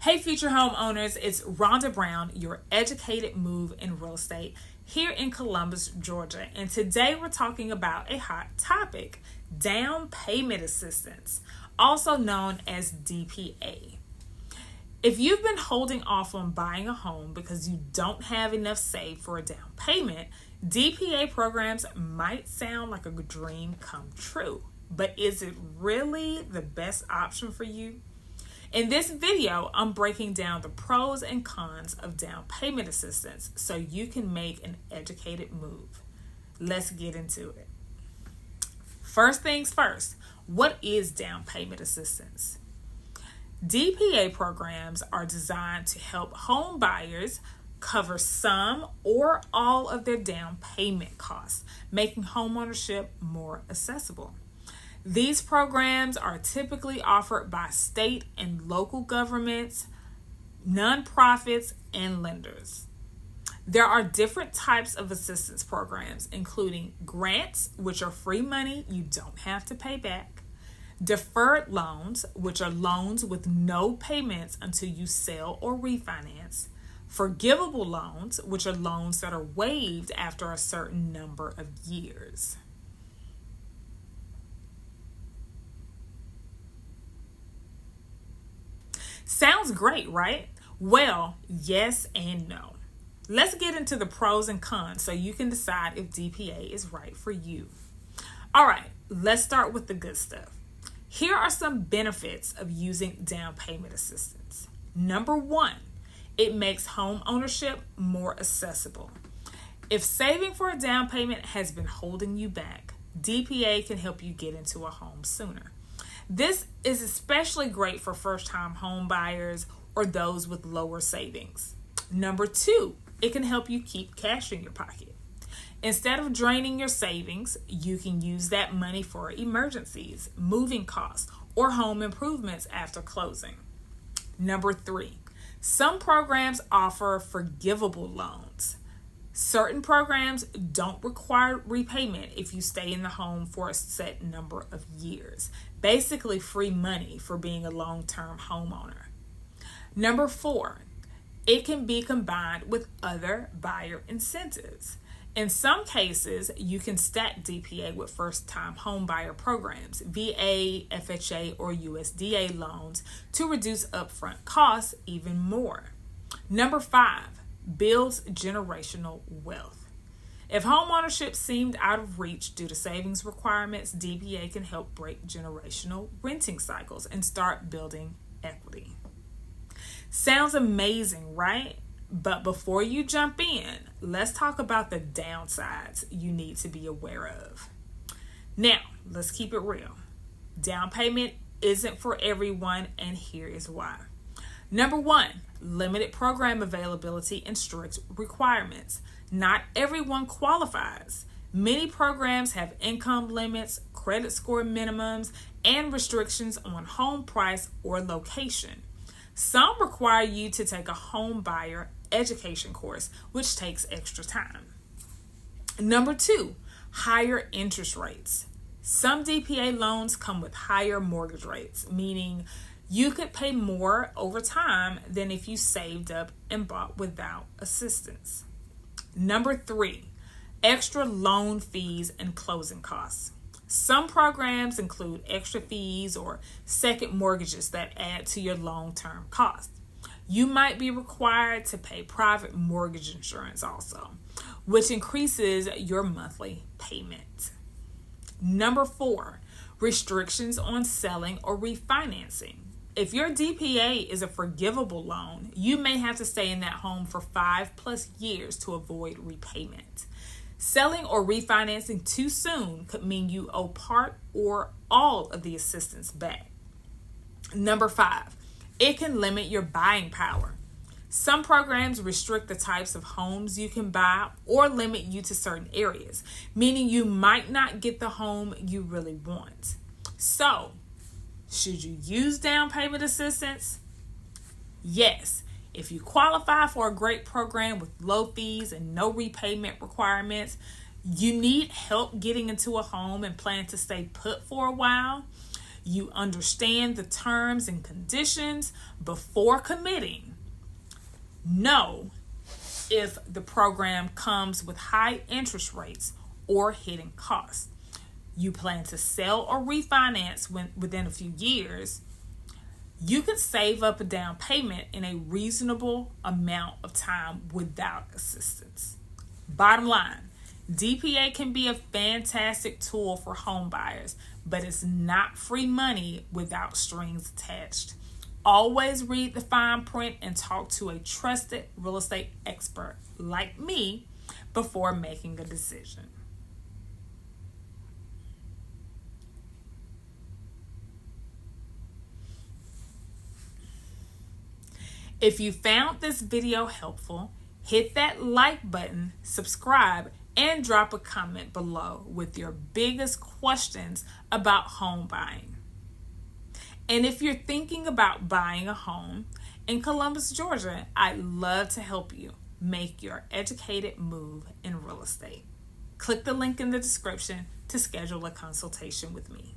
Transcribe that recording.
Hey future homeowners, it's Rhonda Brown, your educated move in real estate here in Columbus, Georgia. And today we're talking about a hot topic, down payment assistance, also known as DPA. If you've been holding off on buying a home because you don't have enough saved for a down payment, DPA programs might sound like a dream come true. But is it really the best option for you? In this video, I'm breaking down the pros and cons of down payment assistance so you can make an educated move. Let's get into it. First things first, what is down payment assistance? DPA programs are designed to help home buyers cover some or all of their down payment costs, making homeownership more accessible. These programs are typically offered by state and local governments, nonprofits, and lenders. There are different types of assistance programs, including grants, which are free money you don't have to pay back, deferred loans, which are loans with no payments until you sell or refinance, forgivable loans, which are loans that are waived after a certain number of years. Sounds great, right? Well, yes and no. Let's get into the pros and cons so you can decide if DPA is right for you. All right, let's start with the good stuff. Here are some benefits of using down payment assistance. Number one, it makes home ownership more accessible. If saving for a down payment has been holding you back, DPA can help you get into a home sooner. This is especially great for first-time home buyers or those with lower savings. Number two, it can help you keep cash in your pocket. Instead of draining your savings, you can use that money for emergencies, moving costs, or home improvements after closing. Number three, some programs offer forgivable loans. Certain programs don't require repayment if you stay in the home for a set number of years. Basically free money for being a long-term homeowner. Number four, it can be combined with other buyer incentives. In some cases, you can stack DPA with first-time home buyer programs, VA, FHA, or USDA loans to reduce upfront costs even more. Number five, builds generational wealth. If homeownership seemed out of reach due to savings requirements, DPA can help break generational renting cycles and start building equity. Sounds amazing, right? But before you jump in, let's talk about the downsides you need to be aware of. Now, let's keep it real. Down payment isn't for everyone, and here is why. Number one, limited program availability and strict requirements. Not everyone qualifies. Many programs have income limits, credit score minimums, and restrictions on home price or location. Some require you to take a home buyer education course, which takes extra time. Number two, higher interest rates. Some DPA loans come with higher mortgage rates, meaning you could pay more over time than if you saved up and bought without assistance. Number three, extra loan fees and closing costs. Some programs include extra fees or second mortgages that add to your long-term costs. You might be required to pay private mortgage insurance also, which increases your monthly payment. Number four, restrictions on selling or refinancing. If your DPA is a forgivable loan, you may have to stay in that home for 5+ years to avoid repayment. Selling or refinancing too soon could mean you owe part or all of the assistance back. Number five, it can limit your buying power. Some programs restrict the types of homes you can buy or limit you to certain areas, meaning you might not get the home you really want. So, should you use down payment assistance? Yes, if you qualify for a great program with low fees and no repayment requirements, you need help getting into a home and plan to stay put for a while, You understand the terms and conditions before committing. Know if the program comes with high interest rates or hidden costs. You plan to sell or refinance within a few years. You can save up a down payment in a reasonable amount of time without assistance. Bottom line, DPA can be a fantastic tool for home buyers, but it's not free money without strings attached. Always read the fine print and talk to a trusted real estate expert like me before making a decision. If you found this video helpful, hit that like button, subscribe, and drop a comment below with your biggest questions about home buying. And if you're thinking about buying a home in Columbus, Georgia, I'd love to help you make your educated move in real estate. Click the link in the description to schedule a consultation with me.